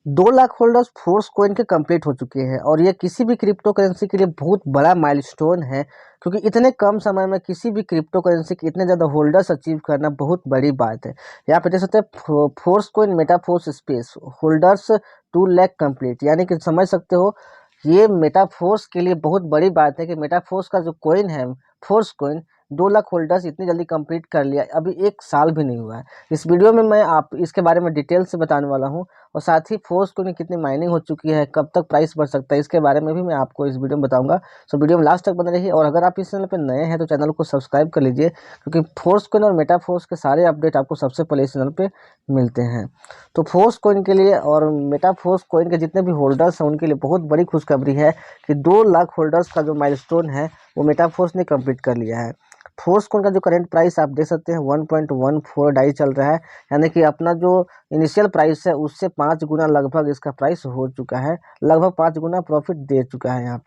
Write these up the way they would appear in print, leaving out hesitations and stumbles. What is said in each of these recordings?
2 lakh holders force coin के complete हो चुके हैं और ये किसी भी क्रिप्टो करेंसी के लिए बहुत बड़ा माइलस्टोन है, क्योंकि इतने कम समय में किसी भी क्रिप्टो करेंसी के इतने ज़्यादा होल्डर्स अचीव करना बहुत बड़ी बात है। यहाँ पे देख सकते हैं force coin metaforce space holders 2 lakh complete, यानी कि समझ सकते हो ये मेटाफोर्स के लिए बहुत बड़ी बात है कि मेटाफोर्स का जो कॉइन है फोर्स कॉइन 2 लाख होल्डर्स इतनी जल्दी कंप्लीट कर लिया। अभी 1 साल भी नहीं हुआ है। इस वीडियो में मैं आप इसके बारे में डिटेल से बताने वाला हूँ और साथ ही फोर्स कॉइन की कितनी माइनिंग हो चुकी है, कब तक प्राइस बढ़ सकता है, इसके बारे में भी मैं आपको इस वीडियो में बताऊंगा। सो वीडियो में लास्ट तक बने रहिए और अगर आप इस चैनल पर नए हैं तो चैनल को सब्सक्राइब कर लीजिए, क्योंकि फोर्स कॉइन और मेटाफोर्स के सारे अपडेट आपको सबसे पहले इस चैनल पर मिलते हैं। तो फोर्स कॉइन के लिए और मेटाफोर्स कॉइन के जितने भी होल्डर्स हैं उनके लिए बहुत बड़ी खुशखबरी है कि 2 लाख होल्डर्स का जो माइलस्टोन है वो मेटाफोर्स ने कंप्लीट कर लिया है। फोर्स कॉइन का जो करंट प्राइस आप देख सकते हैं 1.14 डाई चल रहा है, यानी कि अपना जो इनिशियल प्राइस है उससे 5 गुना लगभग इसका प्राइस हो चुका है, लगभग 5 गुना प्रॉफिट दे चुका है। यहाँ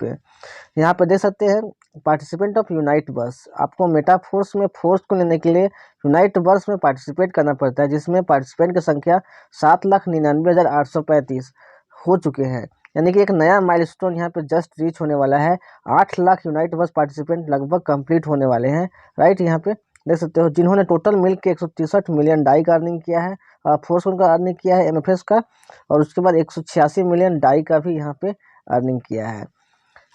पे देख सकते हैं पार्टिसिपेंट ऑफ यूनाइट बस, आपको मेटाफोर्स में फोर्स को लेने के लिए यूनाइट बस में पार्टिसिपेट करना पड़ता है, जिसमें पार्टिसिपेंट की संख्या 7,99,835 हो चुके हैं। यानी कि एक नया माइलस्टोन यहाँ पे जस्ट रीच होने वाला है। 8 लाख यूनाइट बस पार्टिसिपेंट लगभग कंप्लीट होने वाले हैं। राइट, यहाँ पे देख सकते हो जिन्होंने टोटल मिल के 163 मिलियन डाई का अर्निंग किया है, फोर्स का अर्निंग किया है एमएफएस का, और उसके बाद 186 मिलियन डाई का भी यहाँ पे अर्निंग किया है।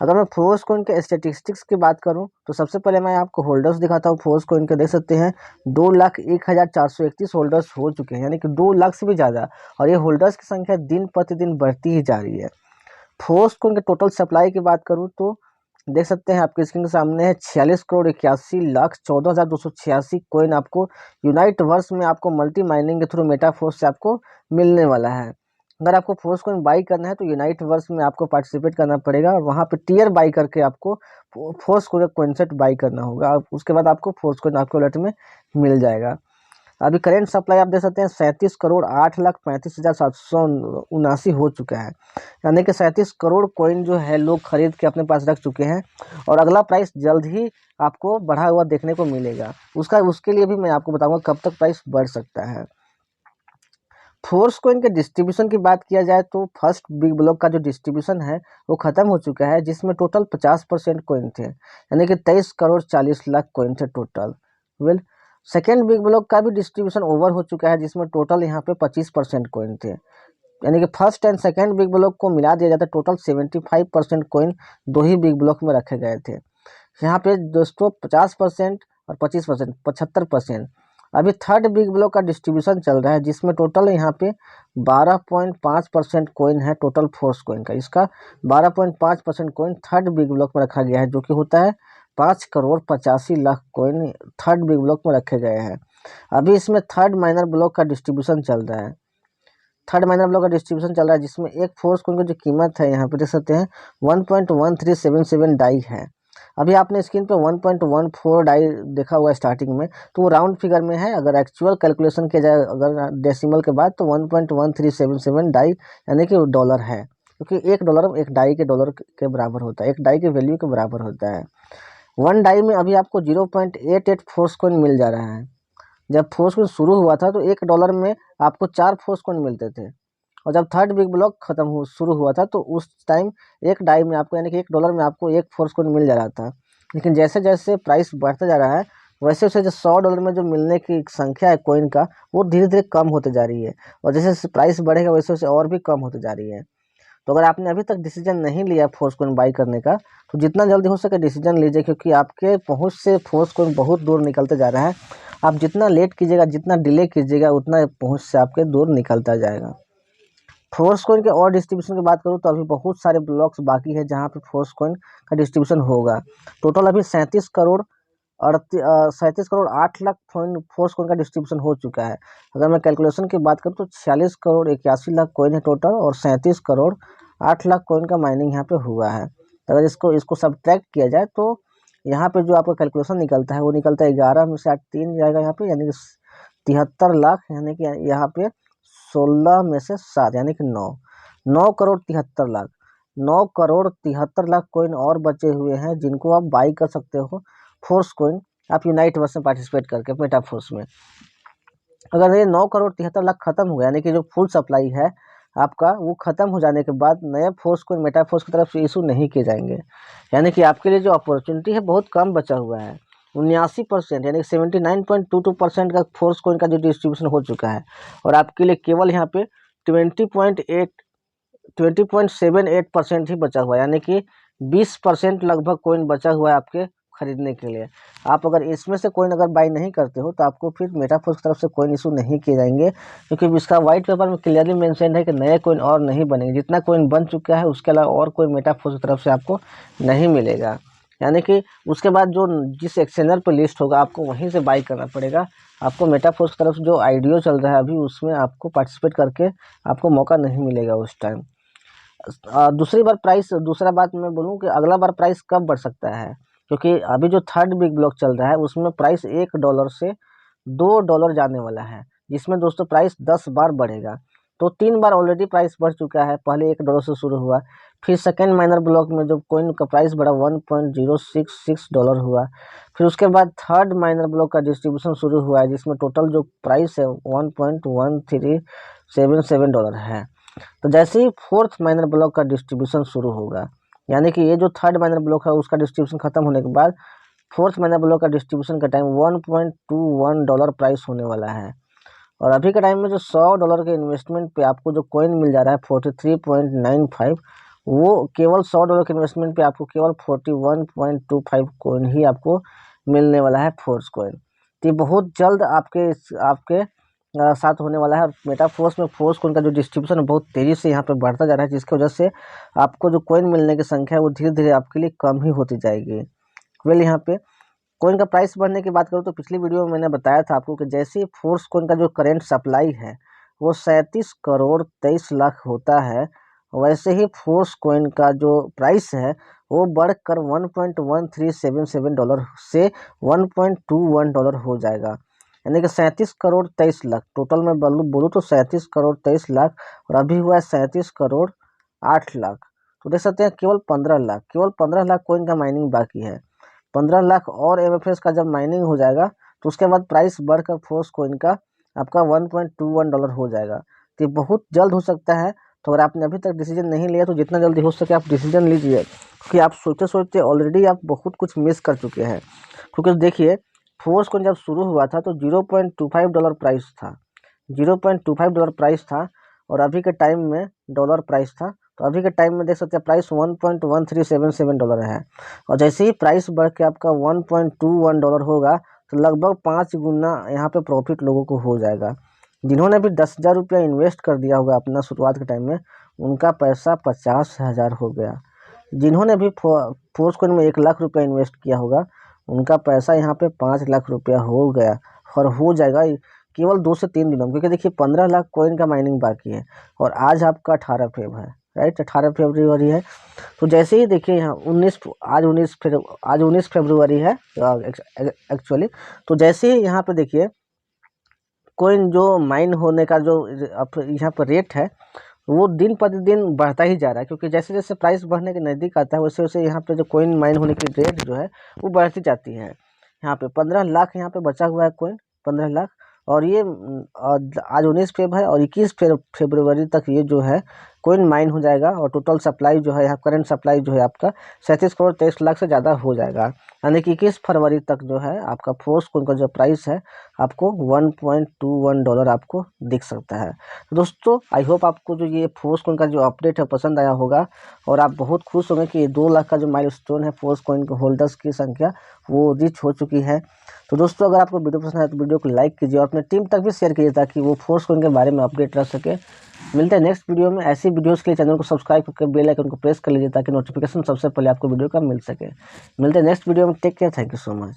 अगर मैं फोर्स कॉइन के स्टेटिस्टिक्स की बात करूं तो सबसे पहले मैं आपको होल्डर्स दिखाता हूं। फोर्स कॉइन के देख सकते हैं 2,01,431 होल्डर्स हो चुके हैं, यानी कि 2 लाख से भी ज़्यादा, और ये होल्डर्स की संख्या दिन प्रतिदिन बढ़ती ही जा रही है। फोर्स कॉइन के टोटल सप्लाई की बात करूं तो देख सकते हैं आपके स्क्रीन के सामने है 46,81,14,286 कॉइन आपको यूनाइट वर्स में आपको मल्टी माइनिंग के थ्रू मेटाफोर्स से आपको मिलने वाला है। अगर आपको फोर्स कॉइन बाई करना है तो यूनाइट वर्स में आपको पार्टिसिपेट करना पड़ेगा और वहाँ पे टियर बाई करके आपको फोर्स कॉइन सेट बाई करना होगा। उसके बाद आपको फोर्स कॉइन आपके वॉलेट में मिल जाएगा। अभी करेंट सप्लाई आप देख सकते हैं 37,08,35,779 हो चुका है, यानी कि 37 करोड़ कॉइन जो है लोग खरीद के अपने पास रख चुके हैं और अगला प्राइस जल्द ही आपको बढ़ा हुआ देखने को मिलेगा। उसके लिए भी मैं आपको बताऊंगा कब तक प्राइस बढ़ सकता है। फोर्स कॉइन के डिस्ट्रीब्यूशन की बात किया जाए तो फर्स्ट बिग ब्लॉक का जो डिस्ट्रीब्यूशन है वो खत्म हो चुका है, जिसमें टोटल 50% कॉइन थे, यानी कि 23,40,00,000 कॉइन थे total. Well, second big block का भी डिस्ट्रीब्यूशन ओवर हो चुका है, जिसमें टोटल यहाँ पे 25% कॉइन थे, यानी कि first and second big block को मिला दिया जाता है टोटल 75% कॉइन दो ही बिग ब्लॉक में रखे गए थे। यहाँ पे दोस्तों 50% और 25% 75%। अभी थर्ड बिग ब्लॉक का डिस्ट्रीब्यूशन चल रहा है, जिसमें टोटल यहाँ पे 12.5% कॉइन है टोटल फोर्स कॉइन का। इसका 12.5% कॉइन थर्ड बिग ब्लॉक में रखा गया है, जो कि होता है 5,85,00,000 कॉइन थर्ड बिग ब्लॉक में रखे गए हैं। अभी इसमें थर्ड माइनर ब्लॉक का डिस्ट्रीब्यूशन चल रहा है। थर्ड माइनर ब्लॉक का डिस्ट्रीब्यूशन चल रहा है, जिसमें एक फोर्स कॉइन की जो कीमत है यहाँ पे देख सकते हैं 1.1377 डाई है। अभी आपने स्क्रीन पे 1.14 डाई देखा हुआ है स्टार्टिंग में, तो वो राउंड फिगर में है। अगर एक्चुअल कैलकुलेशन किया जाए अगर डेसिमल के बाद तो 1.1377 डाई यानी कि डॉलर है, क्योंकि $1 एक डाई के डॉलर के बराबर होता है, एक डाई के वैल्यू के बराबर होता है। वन डाई में अभी आपको 0.88 फोर्स कॉइन मिल जा रहा है। जब फोर्स कॉइन शुरू हुआ था तो $1 में आपको 4 फोर्स कॉइन मिलते थे, और जब थर्ड बिग ब्लॉक शुरू हुआ था तो उस टाइम एक डाई में आपको यानी कि $1 में आपको एक फोर्स कॉइन मिल जा रहा था। लेकिन जैसे जैसे प्राइस बढ़ता जा रहा है वैसे वैसे जो $100 में जो मिलने की संख्या है कॉइन का वो धीरे धीरे कम होते जा रही है, और जैसे जैसे प्राइस बढ़ेगा वैसे वैसे और भी कम होते जा रही है। तो अगर आपने अभी तक डिसीजन नहीं लिया फोर्स कॉइन बाई करने का तो जितना जल्दी हो सके डिसीजन लीजिए, क्योंकि आपके पहुंच से फोर्स कॉइन बहुत दूर निकलते जा रहा है। आप जितना लेट कीजिएगा, जितना डिले कीजिएगा, उतना पहुंच से आपके दूर निकलता जाएगा। फोर्स कॉइन के और डिस्ट्रीब्यूशन की बात करूँ तो अभी बहुत सारे ब्लॉक्स बाकी है जहां पे फोर्स कॉइन का डिस्ट्रीब्यूशन होगा। टोटल अभी 37,08,00,000 फोर्स कॉइन का डिस्ट्रीब्यूशन हो चुका है। अगर मैं कैलकुलेशन की बात करूँ तो 46,81,00,000 कॉइन है टोटल, और 37,08,00,000 कॉइन का माइनिंग यहाँ पे हुआ है। अगर इसको सब्ट्रैक्ट किया जाए तो यहाँ पे जो आपका कैलकुलेशन निकलता है वो निकलता है 11 में से 8 3 जाएगा यहाँ पे, यानी कि 73 लाख, यानी कि यहाँ पे 16 में से 7 यानी कि 9 करोड़ 73 लाख, 9 करोड़ 73 लाख कॉइन और बचे हुए हैं जिनको आप बाई कर सकते हो फोर्स कॉइन आप यूनाइट वर्स में पार्टिसिपेट करके मेटाफोर्स में। अगर ये 9 करोड़ 73 लाख खत्म हो गया, यानी कि जो फुल सप्लाई है आपका वो ख़त्म हो जाने के बाद नए फोर्स कोइन मेटाफोर्स की तरफ से इशू नहीं किए जाएंगे। यानी कि आपके लिए जो अपॉर्चुनिटी है बहुत कम बचा हुआ है। 79% यानी 79.22% का फोर्स कोइन का जो डिस्ट्रीब्यूशन हो चुका है, और आपके लिए केवल यहाँ पे 20.78% ही बचा हुआ है। यानी कि 20% लगभग कोइन बचा हुआ है आपके खरीदने के लिए। आप अगर इसमें से कोइन अगर बाई नहीं करते हो तो आपको फिर मेटाफोर्स की तरफ से कोइन इशू नहीं किए जाएंगे, क्योंकि इसका व्हाइट पेपर में क्लियरली मेंशन है कि नए कोइन और नहीं बनेंगे। जितना कोइन बन चुका है उसके अलावा और कोई मेटाफोर्स की तरफ से आपको नहीं मिलेगा। यानी कि उसके बाद जो जिस एक्सचेंजर पर लिस्ट होगा आपको वहीं से बाई करना पड़ेगा। आपको मेटाफोर्स की तरफ से जो आईडीओ चल रहा है अभी उसमें आपको पार्टिसिपेट करके आपको मौका नहीं मिलेगा उस टाइम। दूसरा बात मैं बोलूँ कि अगला बार प्राइस कब बढ़ सकता है, क्योंकि अभी जो थर्ड बिग ब्लॉक चल रहा है उसमें प्राइस $1 से $2 जाने वाला है, जिसमें दोस्तों प्राइस 10 बार बढ़ेगा। तो 3 बार ऑलरेडी प्राइस बढ़ चुका है। पहले $1 से शुरू हुआ, फिर सेकेंड माइनर ब्लॉक में जब कोइन का प्राइस बढ़ा $1.066 हुआ, फिर उसके बाद थर्ड माइनर ब्लॉक का डिस्ट्रीब्यूशन शुरू हुआ है, जिसमें टोटल जो प्राइस है $1.1377 है। तो जैसे ही फोर्थ माइनर ब्लॉक का डिस्ट्रीब्यूशन शुरू होगा, यानी कि ये जो थर्ड माइनर ब्लॉक है उसका डिस्ट्रीब्यूशन खत्म होने के बाद फोर्थ माइनर ब्लॉक का डिस्ट्रीब्यूशन का टाइम $1.21 प्राइस होने वाला है। और अभी के टाइम में जो $100 के इन्वेस्टमेंट पे आपको जो कॉइन मिल जा रहा है 43.95, वो केवल $100 के इन्वेस्टमेंट पे आपको केवल 41.25 कॉइन ही आपको मिलने वाला है फोर्स कॉइन। तो ये बहुत जल्द आपके साथ होने वाला है। मेटाफोर्स में फोर्स कॉइन का जो डिस्ट्रीब्यूशन है बहुत तेज़ी से यहाँ पे बढ़ता जा रहा है, जिसकी वजह से आपको जो कॉइन मिलने की संख्या है वो धीरे धीरे आपके लिए कम ही होती जाएगी। यहाँ पे कॉइन का प्राइस बढ़ने की बात करूँ तो पिछली वीडियो में मैंने बताया था आपको कि जैसे ही फोर्स कॉइन का जो करंट सप्लाई है वो 37 करोड़ 23 लाख होता है, वैसे ही फोर्स कॉइन का जो प्राइस है वो बढ़कर $1.1377 से $1.21 हो जाएगा। यानी कि 37 करोड़ 23 लाख टोटल में बोलूँ तो 37 करोड़ 23 लाख, और अभी हुआ है 37 करोड़ 8 लाख। तो देख सकते हैं केवल 15 लाख कॉइन का माइनिंग बाकी है। 15 लाख और एमएफएस का जब माइनिंग हो जाएगा तो उसके बाद प्राइस बढ़कर फोर्स कॉइन का आपका $1.21 हो जाएगा। तो ये बहुत जल्द हो सकता है। तो अगर आपने अभी तक डिसीजन नहीं लिया तो जितना जल्दी हो सके आप डिसीजन लीजिए, क्योंकि आप सोचते सोचते ऑलरेडी आप बहुत कुछ मिस कर चुके हैं। क्योंकि देखिए फोर्स कॉइन जब शुरू हुआ था तो $0.25 प्राइस था, $0.25 प्राइस था, और अभी के टाइम में डॉलर प्राइस था। तो अभी के टाइम में देख सकते हैं प्राइस $1.1377 है, और जैसे ही प्राइस बढ़ के आपका $1.21 होगा तो लगभग 5 गुना यहाँ पे प्रॉफिट लोगों को हो जाएगा। जिन्होंने भी 10,000 रुपया इन्वेस्ट कर दिया होगा अपना शुरुआत के टाइम में, उनका पैसा 50,000 हो गया। जिन्होंने भी फोर्स कॉइन में 1 लाख रुपया इन्वेस्ट किया होगा उनका पैसा यहाँ पे 5 लाख रुपया हो गया, और हो जाएगा केवल 2 से 3 दिनों में। क्योंकि देखिए 15 लाख कॉइन का माइनिंग बाकी है, और आज आपका 18 फेब है, राइट, 18 फरवरी है। तो जैसे ही देखिए यहाँ आज 19 फरवरी है एक्चुअली। तो जैसे ही यहाँ पे देखिए कॉइन जो माइन होने का जो यहाँ पर रेट है वो दिन प्रतिदिन बढ़ता ही जा रहा है, क्योंकि जैसे जैसे प्राइस बढ़ने के नज़दीक आता है वैसे वैसे यहाँ पे जो कॉइन माइन होने की रेट जो है वो बढ़ती जाती है। यहाँ पे 15 लाख यहाँ पे बचा हुआ है कॉइन, 15 लाख, और ये आज 19 फेब है, और 21 फरवरी तक ये जो है कॉइन माइन हो जाएगा, और टोटल सप्लाई जो है यहाँ करंट सप्लाई जो है आपका 37 करोड़ 23 लाख से ज़्यादा हो जाएगा। यानी कि 21 फरवरी तक जो है आपका फोर्स कॉइन का जो प्राइस है आपको $1.21 आपको दिख सकता है। तो दोस्तों आई होप आपको जो ये फोर्स कॉइन का जो अपडेट है पसंद आया होगा, और आप बहुत खुश होंगे कि 2 लाख का जो माइलस्टोन है फोर्स कॉइन के होल्डर्स की संख्या वो रीच हो चुकी है। तो दोस्तों अगर आपको वीडियो पसंद आए तो वीडियो को लाइक कीजिए और अपने टीम तक भी शेयर कीजिए, ताकि वो फोर्स कॉइन के बारे में अपडेट रह सके। मिलते हैं नेक्स्ट वीडियो में। ऐसी वीडियोस के लिए चैनल को सब्सक्राइब करके बेल आइकन को प्रेस कर लीजिए, ताकि नोटिफिकेशन सबसे पहले आपको वीडियो का मिल सके। मिलते हैं नेक्स्ट वीडियो में। Take care, thank you so much.